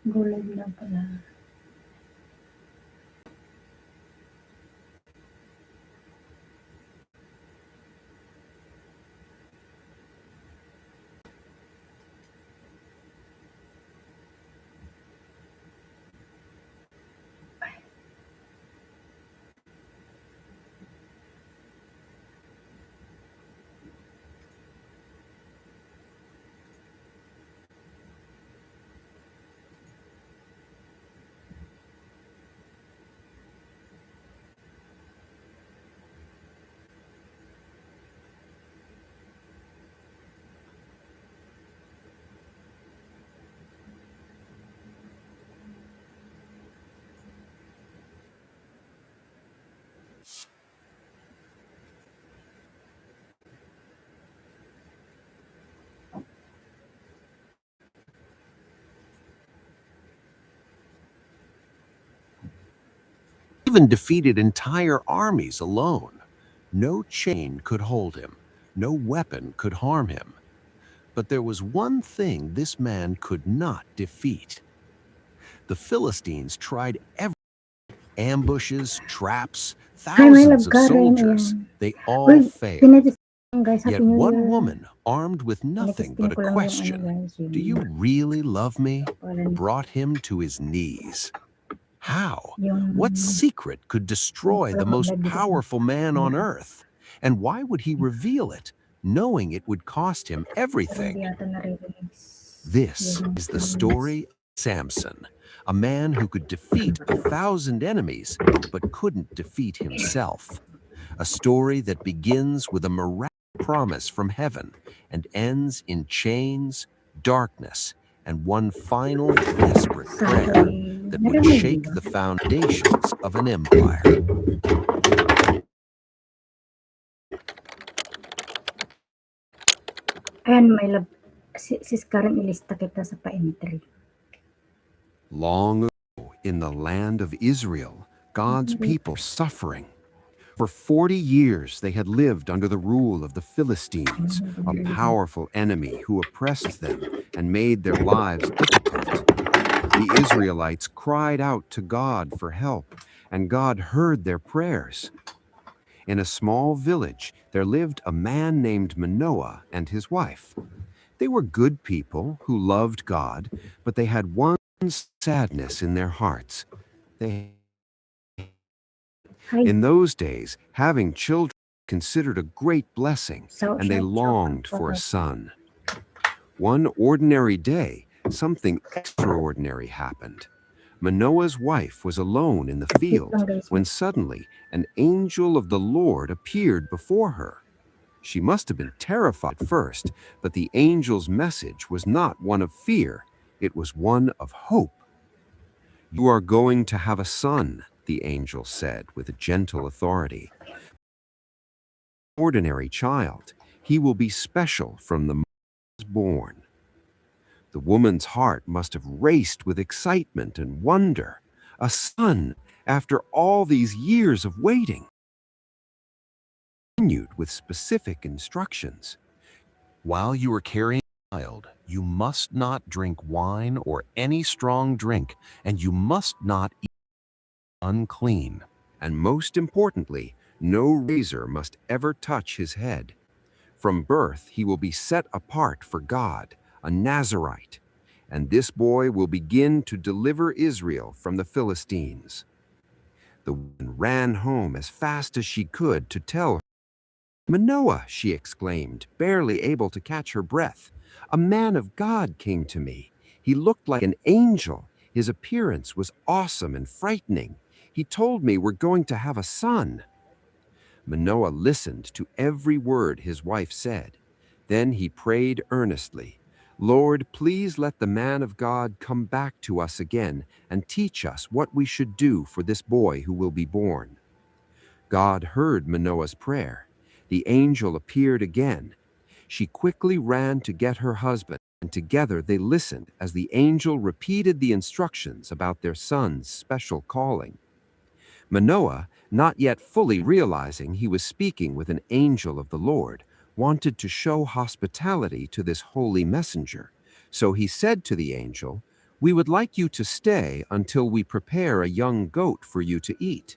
Gulay lang pala. Even defeated entire armies alone. No chain could hold him. No weapon could harm him. But there was one thing this man could not defeat. The Philistines tried every ambushes, traps, Hi, my love thousands of Karen. soldiers. Ayan. They all Uy, failed. tinetest guys. Happy Yet New one Year. woman, armed with nothing Tinetesting but a ko lang yung ano question, guys. "Do you Yung, really love me?" parang, brought him to his knees. How? yung, What secret could hindi ko destroy the lang most maglagay ng powerful man on makeup. earth? And why would he reveal it, knowing it would cost him Pero hindi everything? yata naririnig This yung is the sounds. story of Samson, a man who could defeat 1,000 enemies but couldn't defeat himself. A story that begins with a miraculous promise from heaven and ends in chains, darkness, and one final desperate prayer Sorry. that would Narinig shake ba? the foundations of an empire. Ayan, my love. Sis Karen, ilista kita sa paentry. Long ago, in the land of Israel, God's people suffering. For 40 years, they had lived under the rule of the Philistines, a powerful enemy who oppressed them and made their lives difficult. The Israelites cried out to God for help, and God heard their prayers. In a small village, there lived a man named Manoah and his wife. They were good people who loved God, but they had one sadness in their hearts. Hi. In those days, having children was considered a great blessing, and they longed for a son. One ordinary day, something extraordinary happened. Manoah's wife was alone in the field when suddenly an angel of the Lord appeared before her. She must have been terrified at first, but the angel's message was not one of fear, it was one of hope. "You are going to have a son," the angel said with a gentle authority. "Ordinary child, he will be special from the moment he is born." The woman's heart must have raced with excitement and wonder. A son, after all these years of waiting. Continued with specific instructions. "While you are carrying a child, you must not drink wine or any strong drink, and you must not eat unclean. And most importantly, no razor must ever touch his head. From birth, he will be set apart for God, a Nazirite, and this boy will begin to deliver Israel from the Philistines." The woman ran home as fast as she could to tell her. "Manoah," she exclaimed, barely able to catch her breath, "a man of God came to me. He looked like an angel. His appearance was awesome and frightening. He told me we're going to have a son." Manoah listened to every word his wife said. Then he prayed earnestly, "Lord, please let the man of God come back to us again and teach us what we should do for this boy who will be born." God heard Manoah's prayer. The angel appeared again. She quickly ran to get her husband, and together they listened as the angel repeated the instructions about their son's special calling. Manoah, not yet fully realizing he was speaking with an angel of the Lord, wanted to show hospitality to this holy messenger. So he said to the angel, "We would like you to stay until we prepare a young goat for you to eat."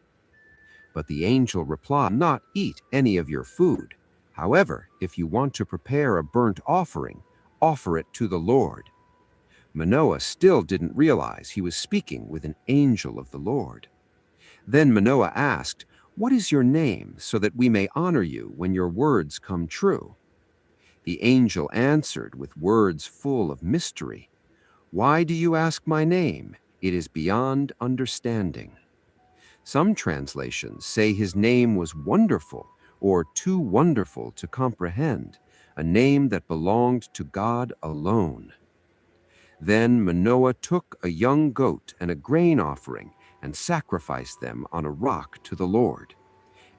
But the angel replied, "Not eat any of your food. However, if you want to prepare a burnt offering, offer it to the Lord." Manoah still didn't realize he was speaking with an angel of the Lord. Then Manoah asked, "What is your name, so that we may honor you when your words come true?" The angel answered with words full of mystery, "Why do you ask my name? It is beyond understanding." Some translations say his name was Wonderful, or Too Wonderful to Comprehend, a name that belonged to God alone. Then Manoah took a young goat and a grain offering and sacrificed them on a rock to the Lord.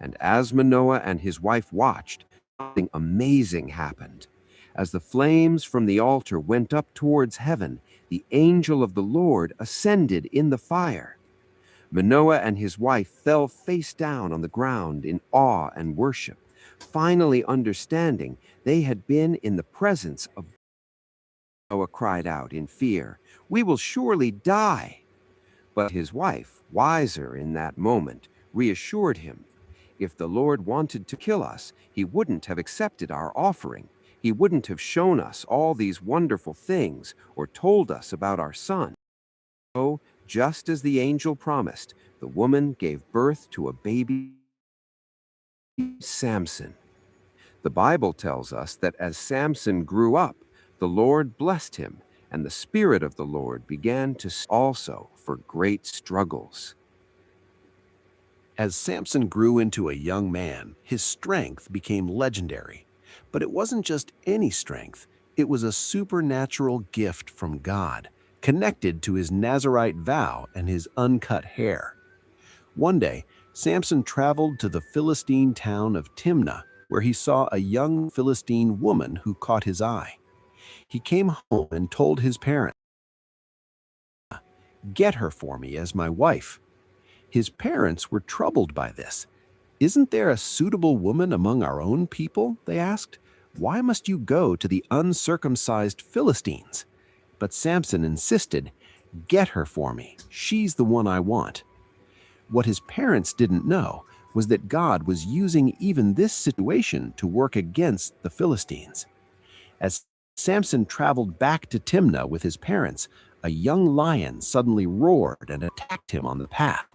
And as Manoah and his wife watched, something amazing happened. As the flames from the altar went up towards heaven, the angel of the Lord ascended in the fire. Manoah and his wife fell face down on the ground in awe and worship, finally understanding they had been in the presence of. Manoah cried out in fear, "We will surely die." But his wife, wiser in that moment, reassured him. If the Lord wanted to kill us, he wouldn't have accepted our offering. He wouldn't have shown us all these wonderful things or told us about our son. So, just as the angel promised, the woman gave birth to a baby, Samson. The Bible tells us that as Samson grew up, the Lord blessed him, and the Spirit of the Lord began to also for great struggles. As Samson grew into a young man, his strength became legendary. But it wasn't just any strength, it was a supernatural gift from God, connected to his Nazirite vow and his uncut hair. One day, Samson traveled to the Philistine town of Timnah, where he saw a young Philistine woman who caught his eye. He came home and told his parents, "Get her for me as my wife." His parents were troubled by this. "Isn't there a suitable woman among our own people?" they asked. "Why must you go to the uncircumcised Philistines?" But Samson insisted, "Get her for me. She's the one I want." What his parents didn't know was that God was using even this situation to work against the Philistines. As Samson traveled back to Timnah with his parents, a young lion suddenly roared and attacked him on the path.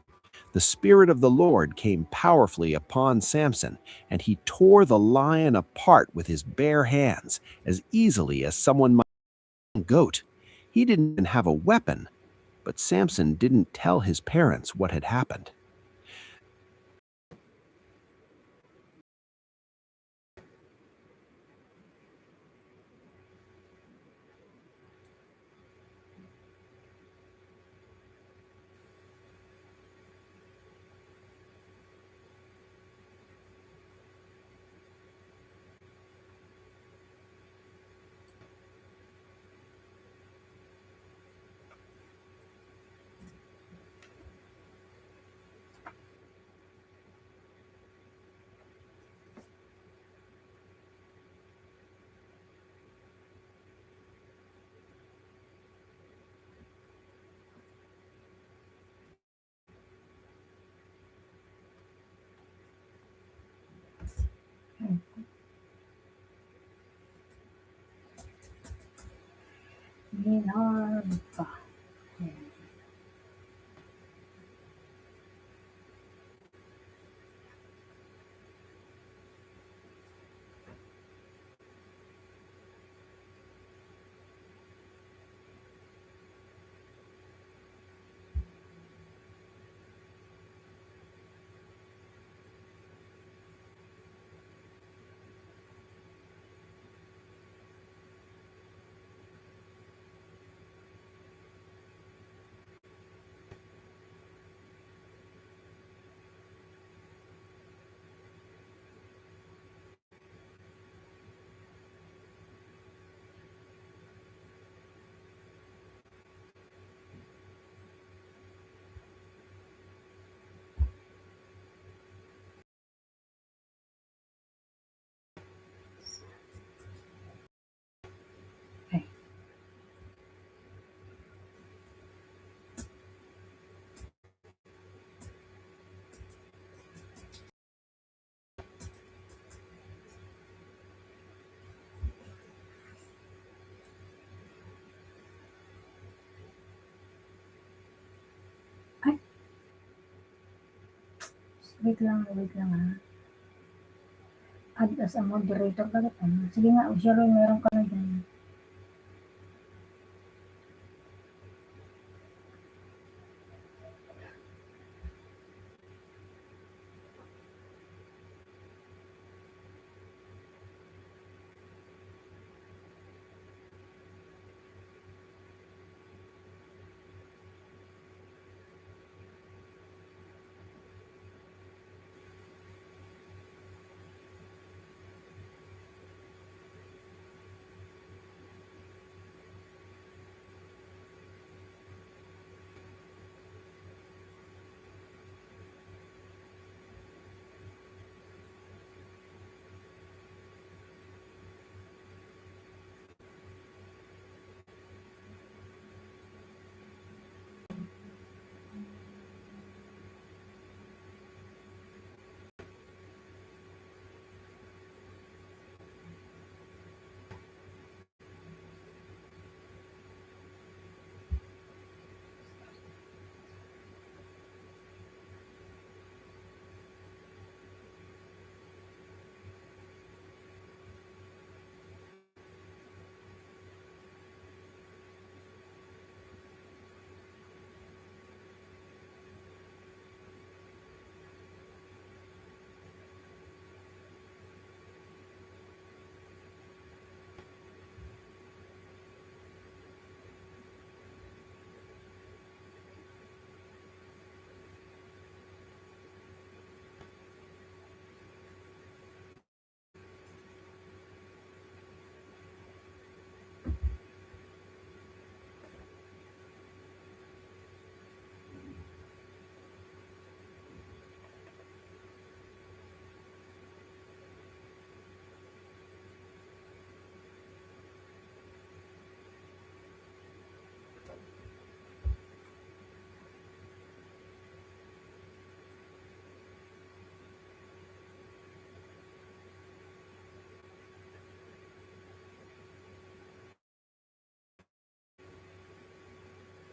The Spirit of the Lord came powerfully upon Samson, and he tore the lion apart with his bare hands as easily as someone might a goat. He didn't even have a weapon, but Samson didn't tell his parents what had happened. Minerva. Wait lang ha. Add as a moderator bakit ano? Sige nga, Sharon, meron ka na dyan.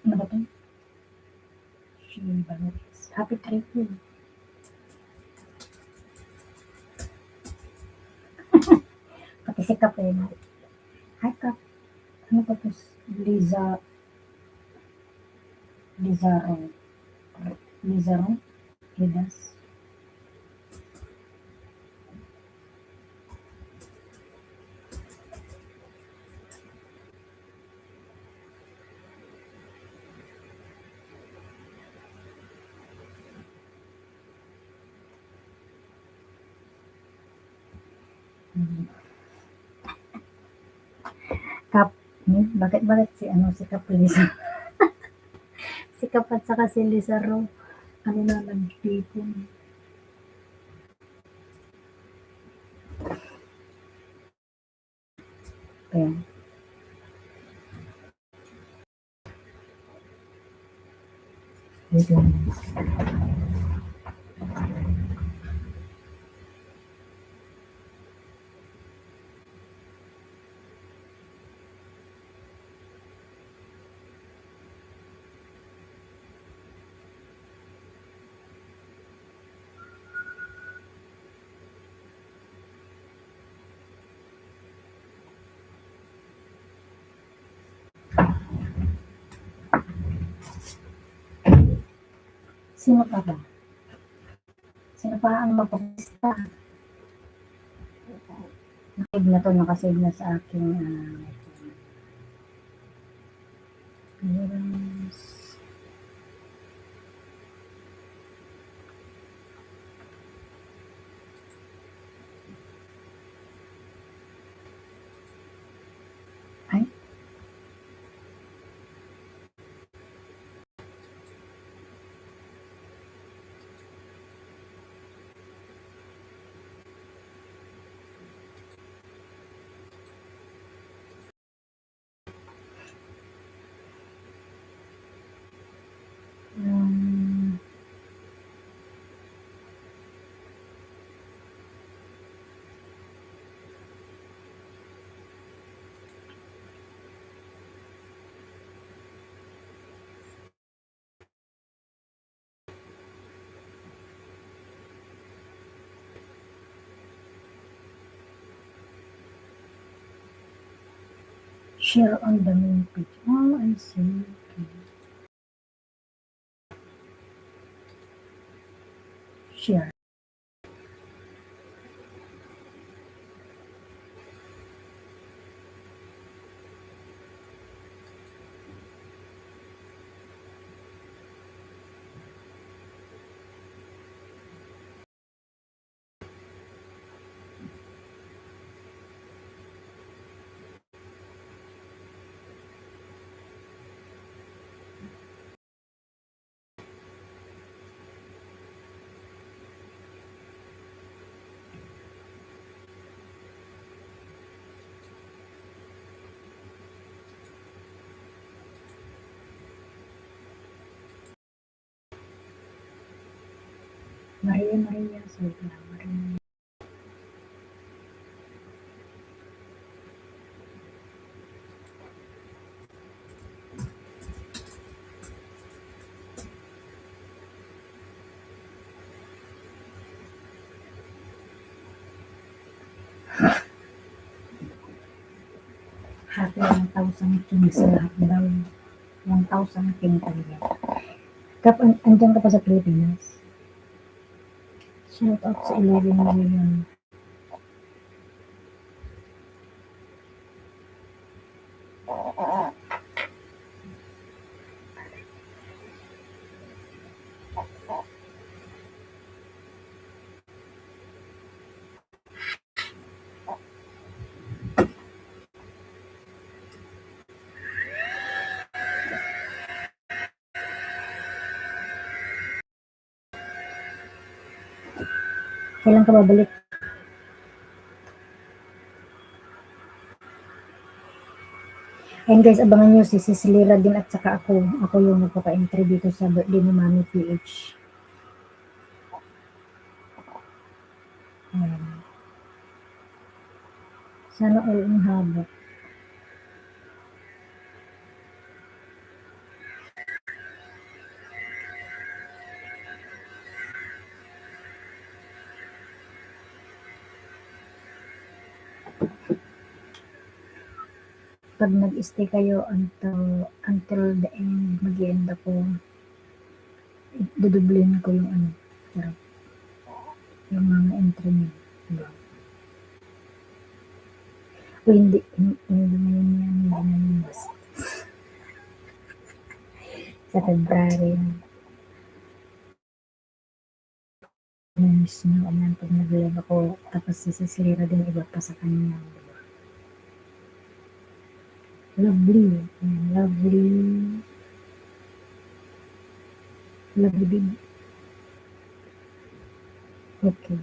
Ano ba ito? Happy trip yun. Pati si Kap eh. Hi Kap. Ano ba ito? Lizaro. Lizaro? Lidas? Kap, bakit si ano si Kap Lizaro? Si Kap at saka si Lizaro, ano na nagtipon. Ayan. Wait lang. Sino pa ba? Sino pa ang magpapista? Nakasave na sa aking clearance. Ay, Share on the main page. Oh, I see. Okay. Share. Maria, Maria. Sorry, Maria. Happy 1,000 king sa lahat daw. 1,000 king talaga. Andyan ka pa sa Pilipinas. Shout out sa 11 million. Kailan ka babalik? And guys, abangan nyo si Cecilira din at saka ako. Ako yung nagpapa-entry dito sa birthday ni Mami PH. Ayan. Sana all ang haba. Pag nag-stay kayo until the end, mag-end ako, dudublin ko yung ano, charot, yung mga entry niyo. Diba? O hindi na yun basta. Sa February, namiss nyo, ayan, pag nag-live ako, tapos si Cecilira din iba pa sa kanya. Diba? Lovely. Ayan, lovely. Lovely din. Okay.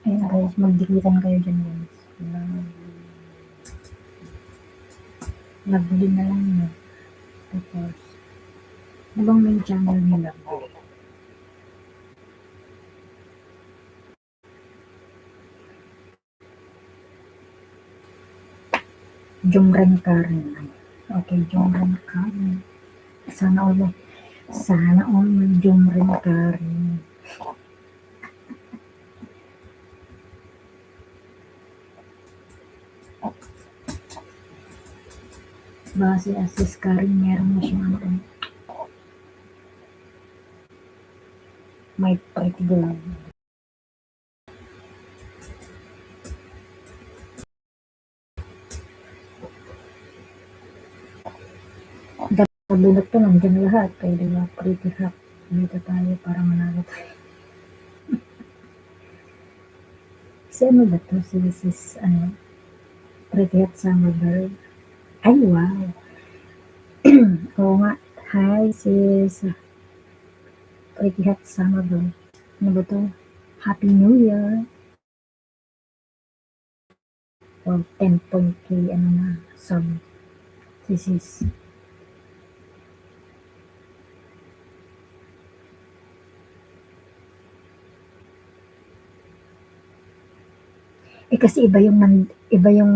Ayan guys, magdikitan kayo dyan guys. Lovely na lang yun. Tapos, nabang may channel ni Lovely. Jumren Karen. Okay, Jumren Karen. Sana all may Jumren Karen. Base Asis Karen, meron na siyang ano, my pretty girl. Kabulot to, nandiyan lahat. Kaya diba, pretty hot. Dito tayo para manalo tayo. Si ano ba to? Si ano, pretty hot summer girl. Ay, wow. Oo nga. Hi, sis. Pretty hot summer girl. Ano ba to? Happy New Year. Or 10.k, ano na, sub. Sis. Kasi iba yung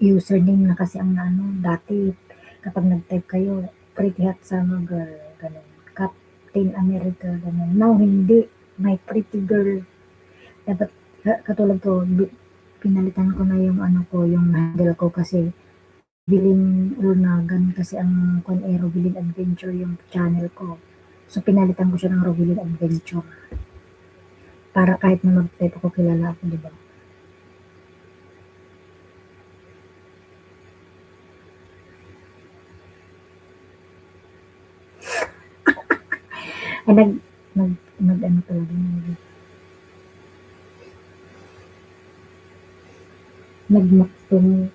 username na kasi ang ano, dati kapag nag-type kayo, pretty hot summer girl, ganun. Captain America, ganun. Now, hindi. My pretty girl. Dapat, katulad ko, pinalitan ko na yung ano ko, yung handle ko kasi Bilin Ulnagan kasi ang Robilin Adventure yung channel ko. So pinalitan ko siya ng Robilin Adventure. Para kahit na mag-type ako kilala ako, di ba? Ay, ano talaga, nagmaktong.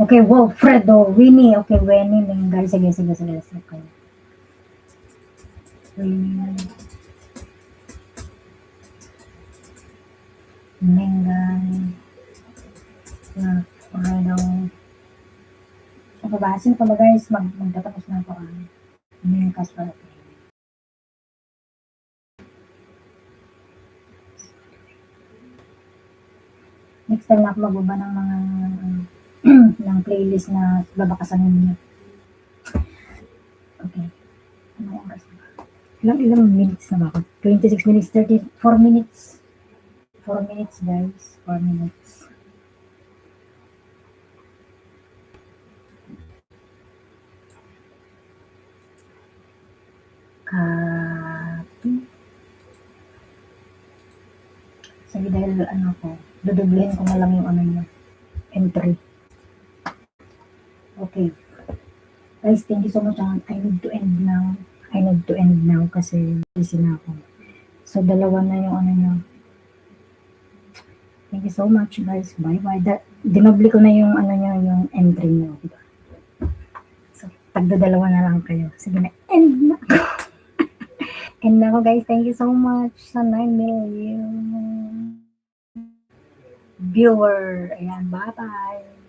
Okay, Wilfredo, Winnie. Okay, Winnie, Minggan. Sige, sige, sige. Okay. Winnie, Minggan, Wilfredo. Napabasin ko ba guys? Magtatapos na ako. cash para pay. Next time na ako magbaba ng mga ng playlist na babakasan ninyo. Okay. Ano oras na ba? Ilang minutes na ba ako? 26 minutes, 34 minutes. 4 minutes guys. 4 minutes. Copy. Sige dahil ano ko, dudublehin ko na lang yung ano nyo. Entry. Okay. Guys, thank you so much. I need to end now kasi busy na ako. So, dalawa na yung ano nyo. Thank you so much, guys. Bye-bye. Dinoble ko na yung ano nyo, yung entry nyo. Diba? So, tagdadalawa na lang kayo. Sige na, end na ako. End na ako, guys. Thank you so much sa 9 million viewer. Ayan, bye-bye.